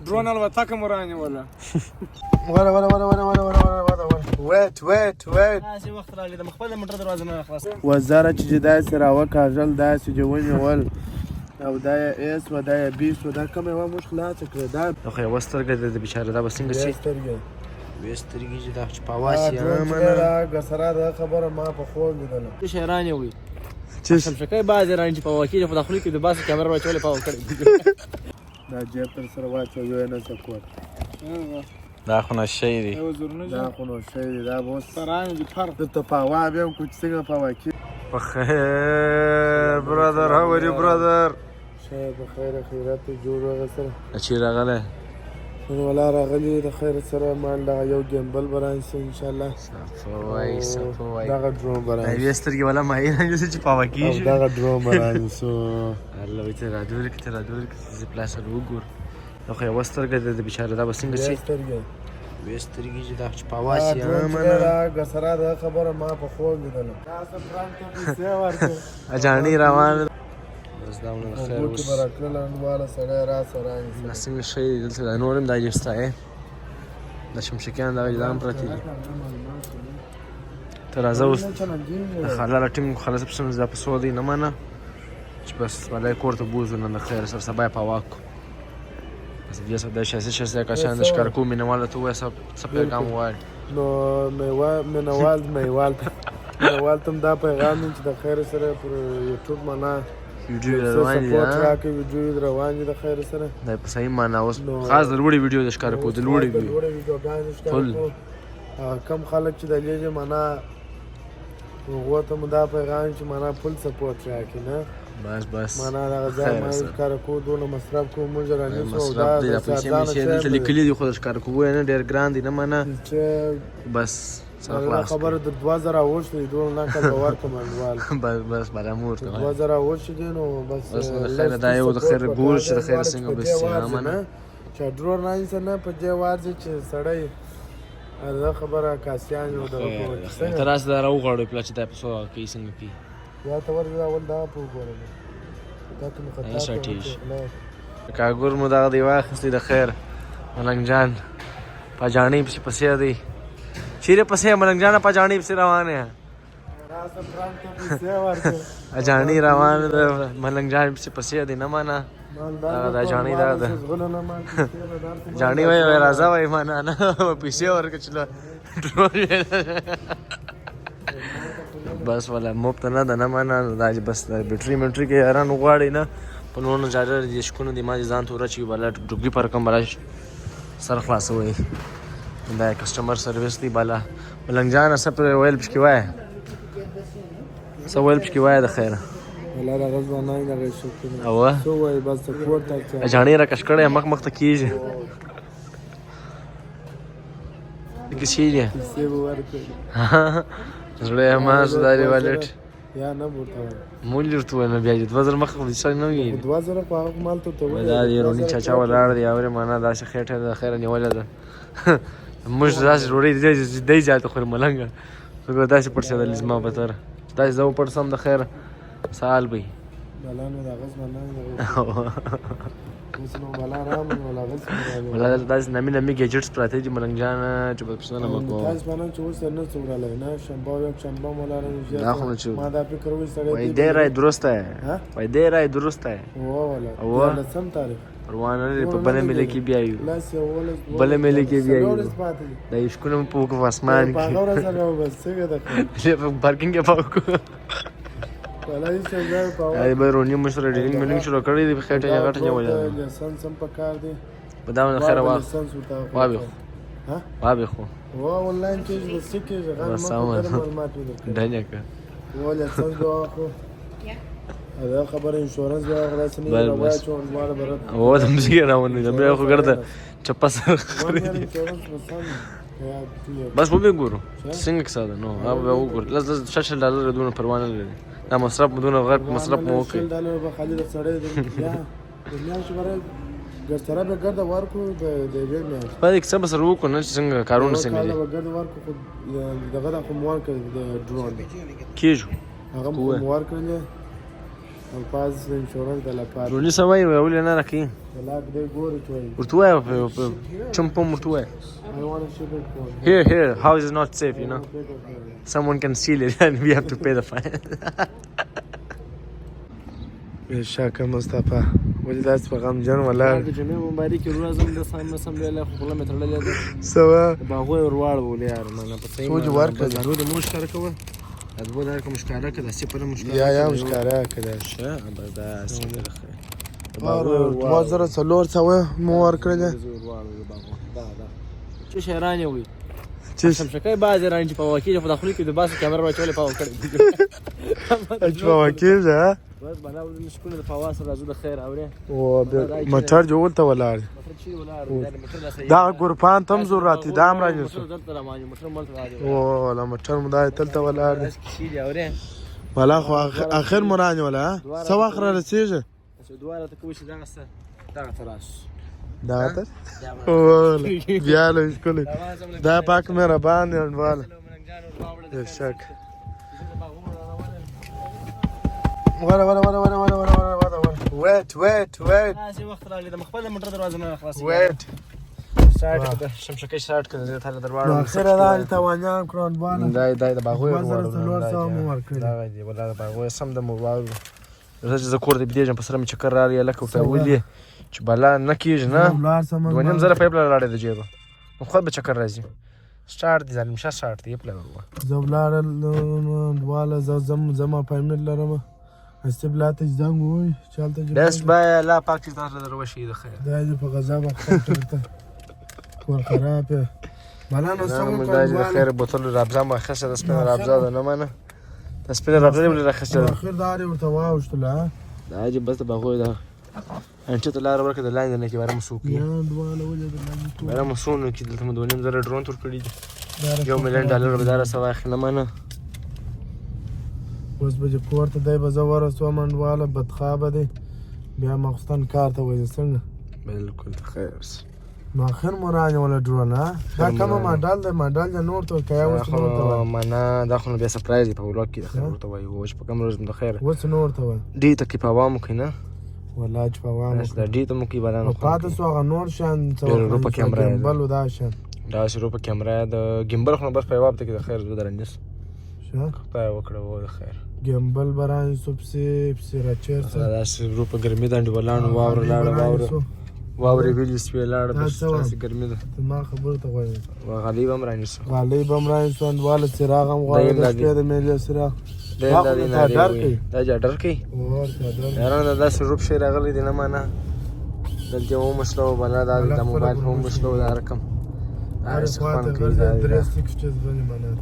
درون الوتکه مو رانیوله ویټ داسې وخت راغلی د خپل موټر دروازه نه خلاص وزاره چې داسې راوکاږل داسې چې ونیول او دا یې ایس و دا یې بیس و دا کومه یوه موږ خلاصه کړه دا خو یوه سترګه د بیچاره دا به څنګه شي وې سترګې چې دا چې په هوا شي ګسره دا خبره ما په خوب لیدله څه شیران یې وي شمشکۍ بعضې راني چې په هوا کېږي خو د خولې کې د باسې کامره واچولې په هوا کړی دا جیب تر سره واچو یو یې نه سکوت دا خو نشی دی دا خو نو شی دی دا به اوس دلته په هوا بیا وکړو چې څنګه په هوا کېږي بخیر برادر how are you brother ښه بخیر خیرات جوړ هغه سره چې راغلی نن ولا راغلي د خیر سره مال دغه یو ګیمبل به رانیسو انشاءالله صفه وایي دغه ډرون به رانیسو یوې سترګې والا ماهي رانیسو چې په هوا کېږي دغه ډرون به رانیسو الله وایي ته رادور کړې زه پلاسر وګور نو خو یوه سترګه د بیچاره دا به څنګه شي وې سترګې چې دا چې په هوا شي ګسره دا خبره ما په خوب لیدله اجاڼي روان بس دا ونه د خیر اوس به راتلل انډواله سړی راسه رانیسي دا څنګه شی دی دلته دا نور هم دا جسته دا شمشکیان دغه جدان پرتې دي ته راځه اوس د خاله ټیم خلاص پسې دا په څو دی نه منه چې بس ولی کور ته بوځو نن د خیر سره سبا یې په هوا کړو بس بیا د شاسې کسان د ښکارکو مینهواله ته ووایه څه پیغام ووایه نو مینهوال ته هم دا پیغام دی چې د خیر سره پر یوټیوب معنا ویډیو روان دي سپورټ راکړي ویډیو روان دي د خیر سره دا په صحیح معنا اوس خاص د لوړې ویډیو د ښکارکو د لوړې ویډیوګانې د ښکارکو کم خلک چې د لیږي معنا هغو ته مو دا پیغام چې معنا فل سپورټ راکړي نه بس معنا دغه ځای ما ښکارکو دونه مصرف کوو موږ رانیسو او دا د پیسې مې دلته لیکلي دي خو د ښکارکو وایي نه ډېر ګران دي نه منه چې بس خبره د 2000 اوښتې دي دونه نقل به ورکړم انډوال بس برامور ته 2000 اوښتې دي نو بس د خیره دا یو د خیره ګور چې د خیره څنګه بس منه چې ډرون رانیسه نه په دې وارځي چې سړی دا خبره کاسیان یو دغه ته راسه دا راوغواړو پلا چې دا په څو کوي څنګه کوي یا ته ورځه اول دا په وګوره دا ته مو خطا کاګور مو دغه دی واخیستی د خیر ملنګ جان پاجاڼي پسې پسې دی چیرې پسې ملنګ جان پاجاڼي پسې روان یې اجاڼي روان د ملنګ جان پسې پسې دی نه مانه دا جاڼي دا ده جاڼي وایي راځه وایي مانه نه پیسې ورکړه چې بس والا مفت نه ده نه مانه دا بس بیټري منټري کې یاران وغواړي نه په نورو چارجر دې شکونه دي ما ځان ته ورچوي بالا ډوګي پر کوم بالا سر خلاصوي دا کسټمر سرویس دی بالا ملنګ جان څه پر ویل پکې وایه څه ویل پکې وایه د خیره ولا دا غزا نه دغه شو اوه څه وایي بس سپورټ ته اجاڼي را کش کړی مخ ته کېږي کې شي دی پیسې به ورکړي زړه یې ما زداري والټ یا نه ورته مول ورته نه بیا 2000 مخ خو څه نه وي 2000 په هغه مال ته ته دا دی رونی چاچا ولاړ دی اورې معنا دا څه خېټه د خیره نیولې ده موږ داسې روړې دی ځاته خو ملنګ خو داسې پړسه د لزما بتر داسې زو پړسم د خیر سال به بلانو دا غزا نه اوس نو بلا رام ولا غزا ولا داسې نمی گیجټس پراته دي ملنګ جان چې په پښتنه مکو تاسو باندې چې اوس نه څورل نه شنبه یو شنبه مولا نه دا خو چې ما دا فکر وې سره وای دې راي درسته وای دې راي درسته ولا سم تاریخ روانه په بل ملي کې بیا یو لاس یو ولس بل ملي کې بیا یو دا شکونه په وګ اسمان کې په غوړه سره بس څنګه ده په پارکینګ کې پاکو ولا هیڅ ځای په ای به رونی مشر ډیلینګ منینګ شروع کړی دی په خټه یې غټه نیولې لسان سم پکار دی په دا نه خیر واخ وابه ها وابه خو آنلاین کې د سکه ځغان معلومات ولري دنیا که ولا څنګه واخو دا خبر انشورنس به غلاس نه راوای چون مال برات او د مزګر راونه د مې خو ګرځه چپا سره بس مو به ګورو څنګه کساده نو هغه به وګور لږ $6 دونه پروانه لري دا مصرف دونه غیر مصرف مو وکړي $6 به خالد سره دی یا دنیا چې بره ګرځره به ګرځه ورکو د دې نه په دې کې څه سره وکړو نه څنګه کارونه څنګه دي ګرځه ورکو دغه د کوموار کې د ډرون کیجو هغه کوموار کړل او پاس د انشورنس د لپاره ټولې سوای ولې نه راکې بلاک دی ګوري چوي ورته وایه چمپم ورته وایه I want to ship it for here how is it not safe you know someone can steal it and we have to pay the fine شاکه مصطفی ولې داسې په غمجن ولاړ د جمعې مبارکې ورځ هم د سم ویلی خو خوله مې تړلې ده سوه د باغوی ور واړولې یار منه په صحیح سوچ ورکړه ضرور د مور ښکاره کوه د دوه دار کوم ښکاره که داسې پر مو ښکاره یا مشکاره کړه شه بس داسې کړه ما زره څلور سوه مو ورکړل چې شیران یې وي چې شمشکۍ بعضې راني چې په واقع خو د خولې کې د باسو کیمره واچولې په وکړې چې په واقع ده بس بلا ورځ شکونه د فواز سره راځو د خیر اورې او مټر جوړ ته ولاړ دا ګورپان تم ضرورت دا هم راځي او ولا مټر مدای تل ته ولاړ ولا خو اخر مراني ولا سو اخر رسیږي دواره ته کوم شي دا څه دا تراس دا تر او بیا له سکول دا پاک مهربان انوال شک وره ویټ تاسې وخت راغلی د مخبل موټر دروازه نه خلاصې ویټ سټارټ کړه شمشکۍ سټارټ کړه زه ته دروازه اخر دا توانیان کرون باندې دا د باغوی څلور سو مو ورکړل دا دی ولا د باغوی سم د موبایل زه کور ته بيدېږم په سره مې چکر راغلی لکه ورته ولې چې بلا نه کېږي نه دوه نیم زره پیپ لاړې د جیبه نو خود به چکر راځي سټارټ دي ظالم شاه سټارټ دی پله ورو زه ولاړل والا زما پایمنټ لرم استبلاته زنګ وای چالتہ بس بای لا پاک چې تاسو دروشي د خیر دا دې په غزا وخت کور خراب بلا نو سم دا د خیر بوتل رابزه ما خسه د سپین رابزه ده نه منه د سپین رابزه ولې راخسه اخر داري ورته واوشتله دا عجیب بس باغوي دا انت ته لار ورکړه د لاندې نه کې واره مسوک یا دواله ولې د لاندې واره مسون کې دلته مو 2.5 زره ډرون تور کړی $1 مليون به دار سوا اخ نه منه اوس به کور ته دی به زه ورسوم منډواله بدخوابه دی بیا ماخوستن کار ته وځي څنګه بالکل خیر نو اخر مو رانیوله ډرون ها دا کومه ماډل دی ماډل یا نور ته که یا اوس نور ته وایي منه دا خو نو بیا سپرایز دی په ولاګ کې د خیر ورته وایي اوس په کوم روز د خیر اوس نور ته وایي ډي ته کې په عوامو کې نه والله چې په عوامو بس دا ډي ته مو کې بلانو پاتې سو هغه نور شان روپه کیمرا ګمبل و دا شان دا روپه کیمرا د ګمبل خو بس په یوه هفته کې د خیر زه درنجس ښه خدای وکړه و د خیر ګمبل بران سپسی راچر دا روپه ګرمي د انډیوالانو واوره لاړه واورې ویلې سپې لاړه بس داسې ګرمي ده ما خبرو ته وایي غالۍ به هم رانیسو غالۍ به هم رانیسو انډواله څراغ هم غواړي د شپې د میلې څراغ دا جاډر کوي یارانو دا داسې روپ شی راغلی دی نه مانه دلته هم مسلو بلا دا د موبایل هم مسلو دا رقم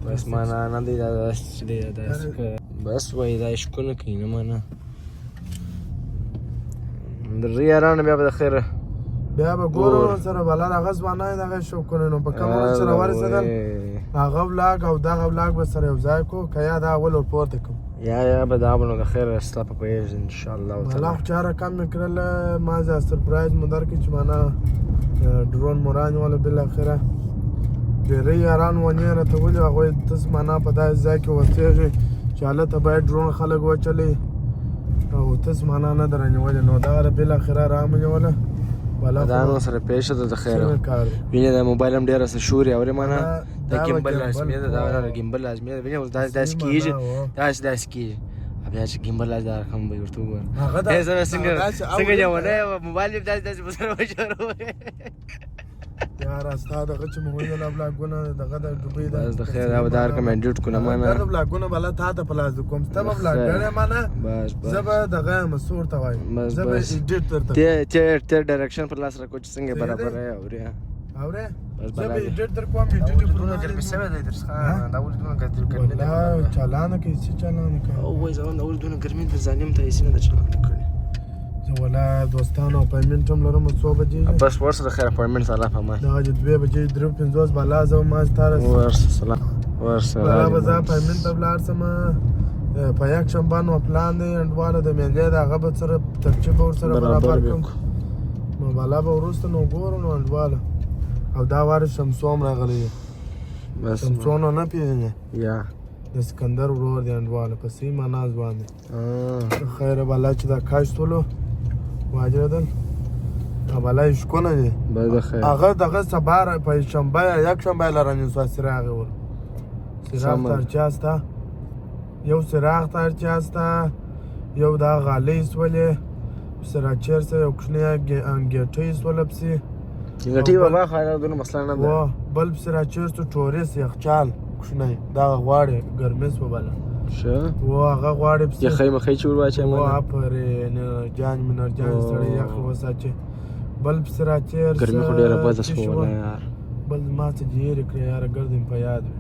بس مانا نه دی دا داسې دی بس وایي دا شکونه کوي نه مانه د یارانو بیا به د خیره بیا به ګورو سره بلا هغه ځوانه دغه شوقونه نو په کوم سره ورسېدل هغه ولاګ او دغه ولاګ به سره یو ځای کو که یا دا اول ورپورته کوم یا به دا به نو د خیر ستا په پیژ انشاءالله بلا خو چاره کم مې کړله ما زه سرپرایز مو درکړي چې معنا ډرون مو رانیوله بالاخره ډېری یاران ونې راته ولي هغوی تاسو معنا په داسې ځای کې اوسېږئ چې هلته باید ډرون خلک وچلئ او تاسو معنا نه در رانیولې نو دغه بالاخره رامنیوله دا نو سره پیښه ده د خیره وینې د موبایل هم ډېره څه شوري اورې مانه د ګیمبل لازمي ده دا ګیمبل لازمي ده وینې اوس داسې کېږي داسې کېږي بیا چې ګیمبل لازم دا رقم به ورته وګورم څنګه جوړه موبایل یې داسې په سره وجوړوي یاره ستا دغه چې مو ویل بلاګونه دغه د دوبۍ بس د خیر دا به دا رقم انډیټ کړم مانه دا بلاګونه بلا تا ته پلاس کوم ستا به بلاګ مانه بس زه به دغه مسور ته وایم زه به ایډیټ درته ته ډایرکشن پر لاس راکو چې څنګه برابر یې اورې زه به ایډیټ در کوم ایډیټ پر ګرمي سوی دی درڅخه دا ولې دونه ګرمي چالانه کوي چې چالانه کوي او وای زه دا ولې دونه ګرمي د ظالم ته یې نه ده چالانه کړې ولا دوستانو اپایمنټ هم لرم 2 بجې بس ورسره خیر اپایمنټ الله په ما دا 2 بجې 3:50 بالا زه ما ستاره ورسره سلام ورسره بالا بزا اپایمنټ بلار سم په یک شنبه نو پلان دی انډواله د میلې دا غبط سره ترچه به ورسره برابر کوم نو بالا به ورسته نو ګورو نو انډواله او دا واره شمسوم راغلی بس شمسونو نه پیژنې یا د سکندر ورور دی انډواله په صحیح معنا ځوان دی خیره بالا چې دا کاشتولو واجردل بالا یې شکونه دی هغه دغه سبا په شنبه یک شنبه لرنې سو سراغ ور سراغ ته اړتیا سته یو سراغ ته اړتیا سته یو دا غالۍ سولې سره چیرسه یو کوچنی انګیټۍ سوله پسې انګیټۍ بابا خاله دونه مسله نه ده بل پسې را چیرسه ټوریس یخچال کوچنی دغه غواړي ګرمې سوه بله ښه و هغه غواړي پسې یخۍ مخۍ چې ور واچوې و آفرین جان منرجان سړی یخ وساچې بل پسې را چیرسه ګرمي خو ډېره بده شوله یار بل ما څه جیرې کړې یاره ګرد مې په یاد وي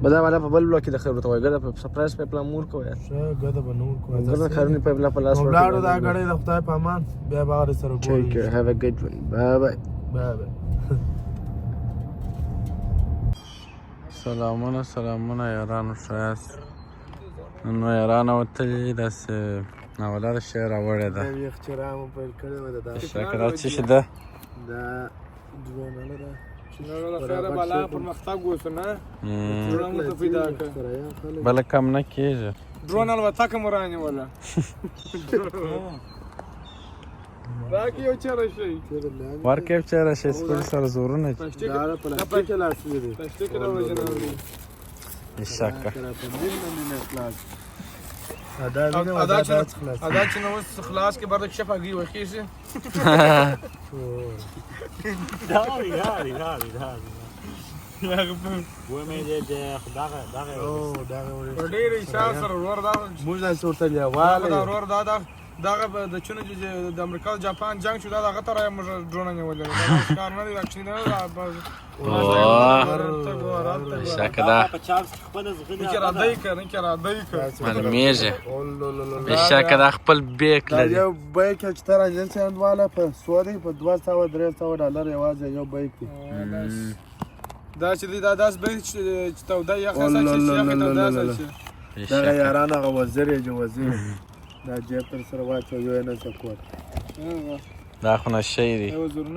بدا والا په بل بلوک کې د خیر ورته وایي ګده په سپرایز پیپ لا مور کوه ښه ګده به نور کوه ګده خیرونې پیپ لا په لاس ولاړو دا ګړی د خدای په امان بیا به هغه سره ګورو Take care. Have a good one. Bye bye. بای بای سلامونه یارانو ښایست نو یارانو وتلي داسې ناوله د شی راوړې ده یخ چې رامو پیل کړی وه د داسې شکر څه شي ده دا ځوانله ده خیره بالا پرمختګ وشو نه ډرون مو ته پیدا کړ بله کم نه کېږي ډرون الوتکه مو رانیوله راکې یو چېرې شي ورکې بچاره شي سپوري سره زورونه دي دا د پلاستیک لاستي دي پلاستیک د وجنه دی هېڅکه ادا چې نو اوس خلاص کې برده شفا گی وخیږي ډېر حساب سره ورور دا موږ داسې ورته لیواله ورور دا دغه د چونو د امریکا جاپان جنگ شو دا دغه تر موږ ډرون نیولې دا کار نه دی اکشن نه شکه ده معلومیږي بېشکه دا خپل بیک لري یو بیک چې ته راځې انډواله په سوري په 200-300 ډالر یوازې یو بیک دی دا چې دا داس بیک چې توده یخه ساتي دغه یاران هغه وزیر یې جو وزیر دا جیب تر سره واچو یو نه سکوت دا خو نه شی دی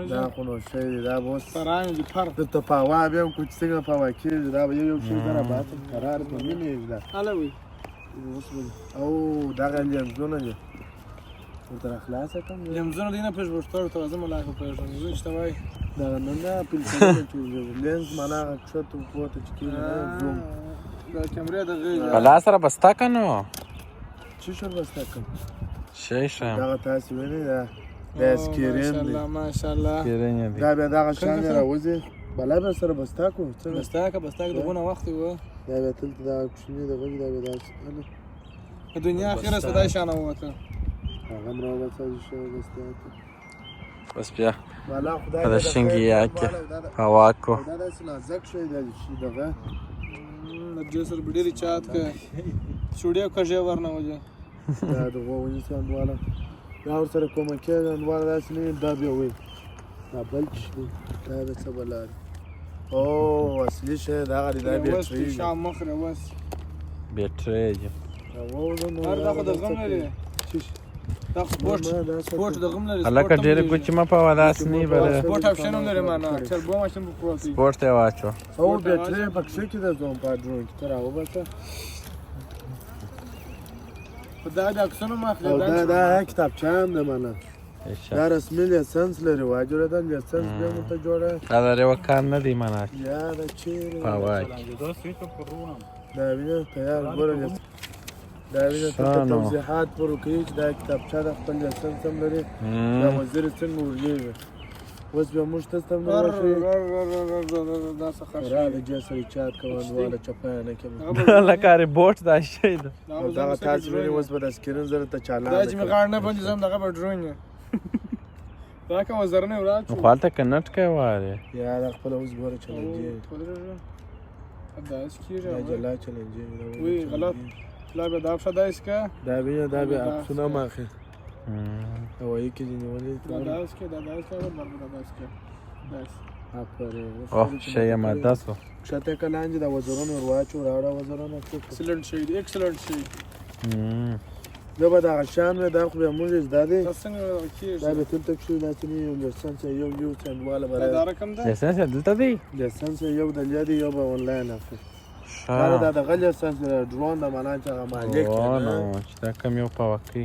دا خو نو شی دی دا به اوس فرانه دي پر د ته پاوا بیا کوم چې څنګه پاوا کېږي دا به یو شی سره باسم قرار په مینې ده هلوي او دغه لیمزونه دي ورته خلاصه کړم لیمزونه دي نه پېژ ورته ته زما لا خو پېژنې چې وای دا نه پلسونه چې لینز معنا کښته پورته چې کېږي زوم دا کیمرې د غیر بلا سره بستا کنو چی شور بستا کن شی شم دغه تاسو وینئ دا سکرین دی ماشاءالله سکرین دی دا بیا دغه شان راوځي بلا به سره بستا کو بستا دغه وخت و دا به تل دا کوچنی دغه دا به دا په دنیا اخیره صدای شانه وته هغه مرا وځي شو بستا بس بیا بالا خدای دا شنګي یاکه هوا کو دا داسې نازک شوی دا شي دغه د سر بډېری چات کا چوډیا کژه ورنه وځه دا دغه ونی څنګه والا دا ور سره کومه کې انوار داسې نه دا بیا وي دا بل شي دا به څه بلار او اصلي شی دا غړي دا بیا شي شام مخره وس بیټری او نو هر دا خو د غم لري دا سپورت د غم لري الکه ډېر کوچ ما په وداس نه بل سپورت اپشن هم لري معنا چل بو ماشين په پروتي سپورت ته واچو او بیټری پکښې کې د زوم په ډرون کې تر او بس دا د اکسونو ماخله دا کتابچه هم ده معنا دا رسمي لیسنس لري واجره دا لیسنس به مو ته جوړه دا لري وکړ نه دی معنا یا دا چیرې پاوای دا وینه تیار ګورل دا وینه ته توضیحات ورکړي چې دا کتابچه د خپل لیسنس هم لري دا وزیر څنګه ورګي اوس به موږ تاسو ته نو دا څه را د جسر چات کوون والا چپانه کې لکه بوټ دا شي دا تاسو ویني اوس به د سکرین زره ته چالان دا چې می غاړ نه بندي زم دغه ډرون دا کوم زرنه ورات خو حالت کنټ کوي واره یا د خپل اوس ګوره چلنجي دا سکیره دا جلا چلنجي وی غلط لا به دا فدا اسکا دا وینه دا به اپسونه ماخه او یې کې نیولې دا اسکا دا اسکا مرمه دا اسکا بس اوه شی ما داسو شته کلانج دا وزرونه ورواچو راوړه وزرونه اکسلنت شي اکسلنت شي دا به دا شان دا خو به موږ زده څنګه کیږي دا به تل تک شو دا چې یو لیسنس یو څنډواله برابر دا رقم ده لیسنس دلته دی لیسنس یو د لیدي یو به آنلاین اخلي دا د غلې اساس ډرون د معنا چې هغه مالک نو چې دا کم یو په وکړي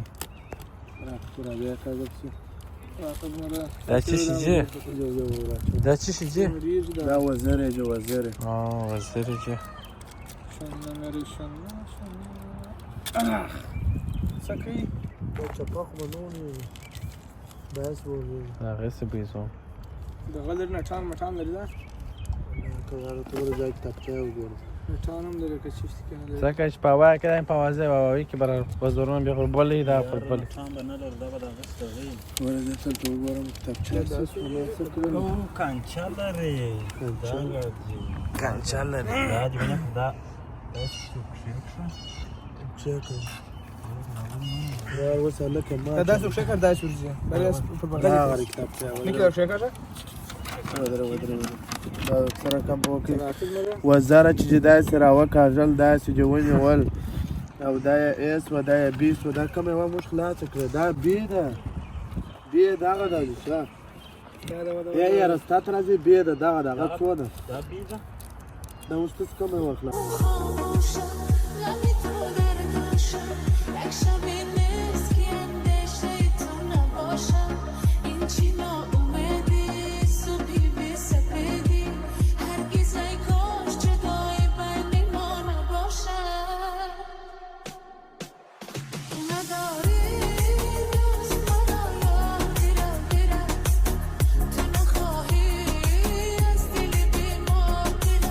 دا څه شي جي دا څه شي جي دا وزیر جو وزیر وزیر جي څه کوي چپاق بنونی بس وږي دا غیسه بیزو د غلر نه ټان مټان لري دا کله ټول ځای کتابچه وګورم ټان هم لري که چیشت کنه لري ځکه چې په وای کې په وازه وای کې بر وزورونه به بولې دا په بل ورته څه وګورم کتابچه اساس کانچا لري کانچا لري دا جوړه دا دا اوس لکه ما دا څه شکر دا شورځي دا په دا بدل غری کتابچه نکړه شکر ودره دا سره کوم وکي وزاره چې دا سره وکاژل دا چې جوونی ول او دا اس و دا بي سو دا کومه و مشکلات کړه دا بي ده بي داغه دا شه یا رستات راځي بي ده داغه داغه څو ده دا بیزه دا اوس څه کومه وکړه